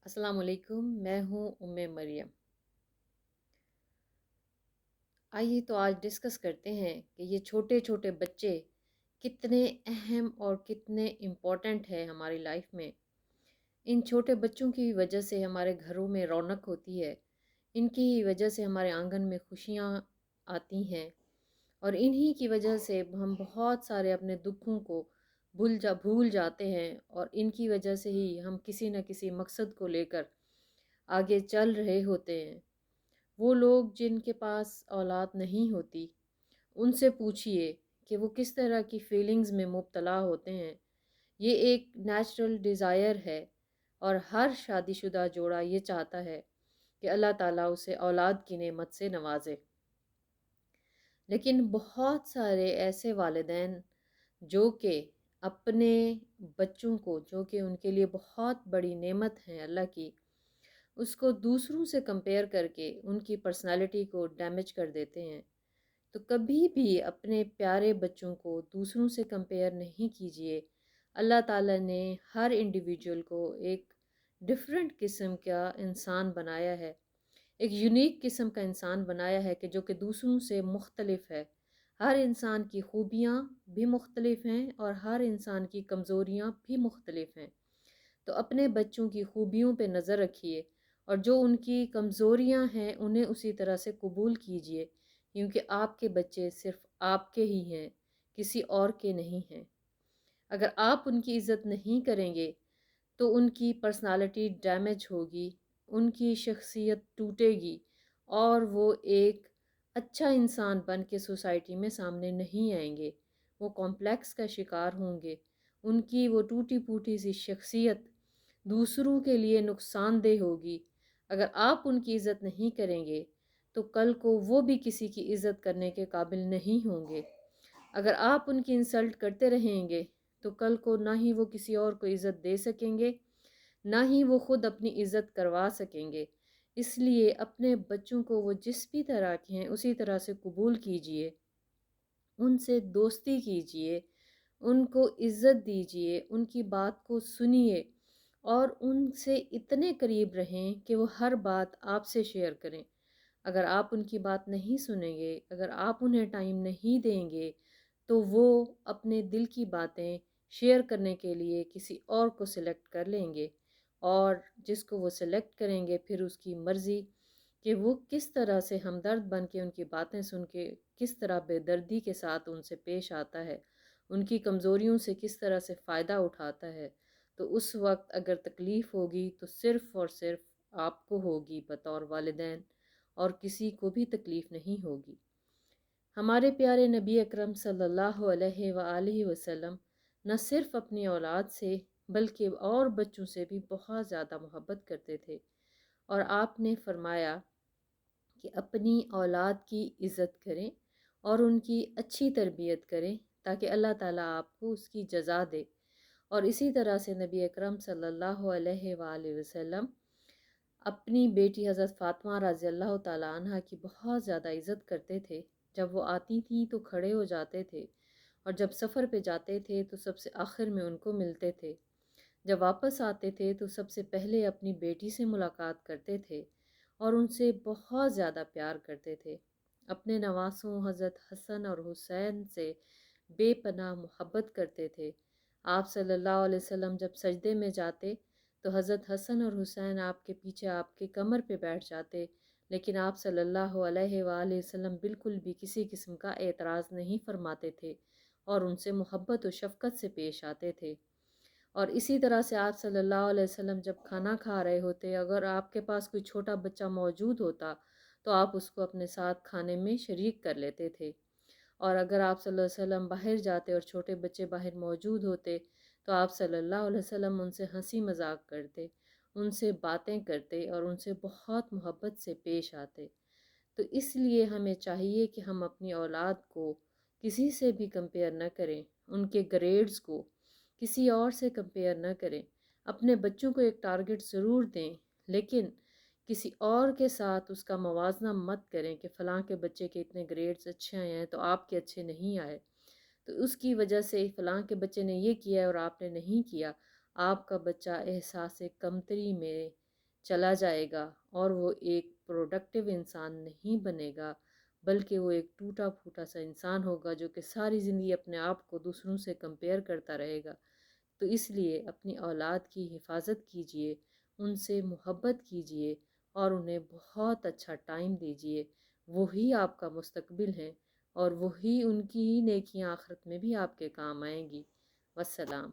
السلام علیکم، میں ہوں مریم۔ آئیے تو آج ڈسکس کرتے ہیں کہ یہ چھوٹے چھوٹے بچے کتنے اہم اور کتنے امپورٹنٹ ہیں ہماری لائف میں۔ ان چھوٹے بچوں کی وجہ سے ہمارے گھروں میں رونق ہوتی ہے، ان کی وجہ سے ہمارے آنگن میں خوشیاں آتی ہیں، اور انہی کی وجہ سے ہم بہت سارے اپنے دکھوں کو بھول جاتے ہیں، اور ان کی وجہ سے ہی ہم کسی نہ کسی مقصد کو لے کر آگے چل رہے ہوتے ہیں۔ وہ لوگ جن کے پاس اولاد نہیں ہوتی، ان سے پوچھئے کہ وہ کس طرح کی فیلنگز میں مبتلا ہوتے ہیں۔ یہ ایک نیچرل ڈیزائر ہے، اور ہر شادی شدہ جوڑا یہ چاہتا ہے کہ اللہ تعالیٰ اسے اولاد کی نعمت سے نوازے۔ لیکن بہت سارے ایسے والدین جو کہ اپنے بچوں کو، جو کہ ان کے لیے بہت بڑی نعمت ہے اللہ کی، اس کو دوسروں سے کمپیئر کر کے ان کی پرسنالٹی کو ڈیمیج کر دیتے ہیں۔ تو کبھی بھی اپنے پیارے بچوں کو دوسروں سے کمپیئر نہیں کیجیے۔ اللہ تعالیٰ نے ہر انڈیویجول کو ایک ڈفرینٹ قسم کا انسان بنایا ہے، ایک یونیک قسم کا انسان بنایا ہے کہ جو کہ دوسروں سے مختلف ہے۔ ہر انسان کی خوبیاں بھی مختلف ہیں اور ہر انسان کی کمزوریاں بھی مختلف ہیں۔ تو اپنے بچوں کی خوبیوں پہ نظر رکھیے، اور جو ان کی کمزوریاں ہیں انہیں اسی طرح سے قبول کیجیے، کیونکہ آپ کے بچے صرف آپ کے ہی ہیں، کسی اور کے نہیں ہیں۔ اگر آپ ان کی عزت نہیں کریں گے تو ان کی پرسنالٹی ڈیمیج ہوگی، ان کی شخصیت ٹوٹے گی، اور وہ ایک اچھا انسان بن کے سوسائٹی میں سامنے نہیں آئیں گے۔ وہ کمپلیکس کا شکار ہوں گے۔ ان کی وہ ٹوٹی پھوٹی سی شخصیت دوسروں کے لیے نقصان دہ ہوگی۔ اگر آپ ان کی عزت نہیں کریں گے تو کل کو وہ بھی کسی کی عزت کرنے کے قابل نہیں ہوں گے۔ اگر آپ ان کی انسلٹ کرتے رہیں گے تو کل کو نہ ہی وہ کسی اور کو عزت دے سکیں گے، نہ ہی وہ خود اپنی عزت کروا سکیں گے۔ اس لیے اپنے بچوں کو وہ جس بھی طرح کے ہیں اسی طرح سے قبول کیجئے، ان سے دوستی کیجئے، ان کو عزت دیجئے، ان کی بات کو سنیے، اور ان سے اتنے قریب رہیں کہ وہ ہر بات آپ سے شیئر کریں۔ اگر آپ ان کی بات نہیں سنیں گے، اگر آپ انہیں ٹائم نہیں دیں گے، تو وہ اپنے دل کی باتیں شیئر کرنے کے لیے کسی اور کو سلیکٹ کر لیں گے، اور جس کو وہ سلیکٹ کریں گے پھر اس کی مرضی کہ وہ کس طرح سے ہمدرد بن کے ان کی باتیں سن کے کس طرح بے دردی کے ساتھ ان سے پیش آتا ہے، ان کی کمزوریوں سے کس طرح سے فائدہ اٹھاتا ہے۔ تو اس وقت اگر تکلیف ہوگی تو صرف اور صرف آپ کو ہوگی بطور والدین، اور کسی کو بھی تکلیف نہیں ہوگی۔ ہمارے پیارے نبی اکرم صلی اللہ علیہ وآلہ وسلم نہ صرف اپنی اولاد سے بلکہ اور بچوں سے بھی بہت زیادہ محبت کرتے تھے، اور آپ نے فرمایا کہ اپنی اولاد کی عزت کریں اور ان کی اچھی تربیت کریں تاکہ اللہ تعالیٰ آپ کو اس کی جزا دے۔ اور اسی طرح سے نبی اکرم صلی اللہ علیہ وآلہ وسلم اپنی بیٹی حضرت فاطمہ رضی اللہ تعالیٰ عنہ کی بہت زیادہ عزت کرتے تھے۔ جب وہ آتی تھیں تو کھڑے ہو جاتے تھے، اور جب سفر پہ جاتے تھے تو سب سے آخر میں ان کو ملتے تھے۔ جب واپس آتے تھے تو سب سے پہلے اپنی بیٹی سے ملاقات کرتے تھے، اور ان سے بہت زیادہ پیار کرتے تھے۔ اپنے نواسوں حضرت حسن اور حسین سے بے پناہ محبت کرتے تھے۔ آپ صلی اللہ علیہ وسلم جب سجدے میں جاتے تو حضرت حسن اور حسین آپ کے پیچھے آپ کے کمر پہ بیٹھ جاتے، لیکن آپ صلی اللہ علیہ وآلہ وسلم بالکل بھی کسی قسم کا اعتراض نہیں فرماتے تھے، اور ان سے محبت و شفقت سے پیش آتے تھے۔ اور اسی طرح سے آپ صلی اللہ علیہ وسلم جب کھانا کھا رہے ہوتے، اگر آپ کے پاس کوئی چھوٹا بچہ موجود ہوتا تو آپ اس کو اپنے ساتھ کھانے میں شریک کر لیتے تھے۔ اور اگر آپ صلی اللہ علیہ وسلم باہر جاتے اور چھوٹے بچے باہر موجود ہوتے تو آپ صلی اللہ علیہ وسلم ان سے ہنسی مذاق کرتے، ان سے باتیں کرتے، اور ان سے بہت محبت سے پیش آتے۔ تو اس لیے ہمیں چاہیے کہ ہم اپنی اولاد کو کسی سے بھی کمپیئر نہ کریں، ان کے گریڈز کو کسی اور سے کمپیئر نہ کریں۔ اپنے بچوں کو ایک ٹارگٹ ضرور دیں، لیکن کسی اور کے ساتھ اس کا موازنہ مت کریں کہ فلاں کے بچے کے اتنے گریڈز اچھے آئے ہیں تو آپ کے اچھے نہیں آئے، تو اس کی وجہ سے فلاں کے بچے نے یہ کیا ہے اور آپ نے نہیں کیا، آپ کا بچہ احساس کمتری میں چلا جائے گا اور وہ ایک پروڈکٹیو انسان نہیں بنے گا، بلکہ وہ ایک ٹوٹا پھوٹا سا انسان ہوگا جو کہ ساری زندگی اپنے آپ کو دوسروں سے کمپیئر کرتا رہے گا۔ تو اس لیے اپنی اولاد کی حفاظت کیجئے، ان سے محبت کیجئے اور انہیں بہت اچھا ٹائم دیجئے۔ وہی آپ کا مستقبل ہے اور وہی ان کی ہی نیکیاں آخرت میں بھی آپ کے کام آئیں گی۔ والسلام۔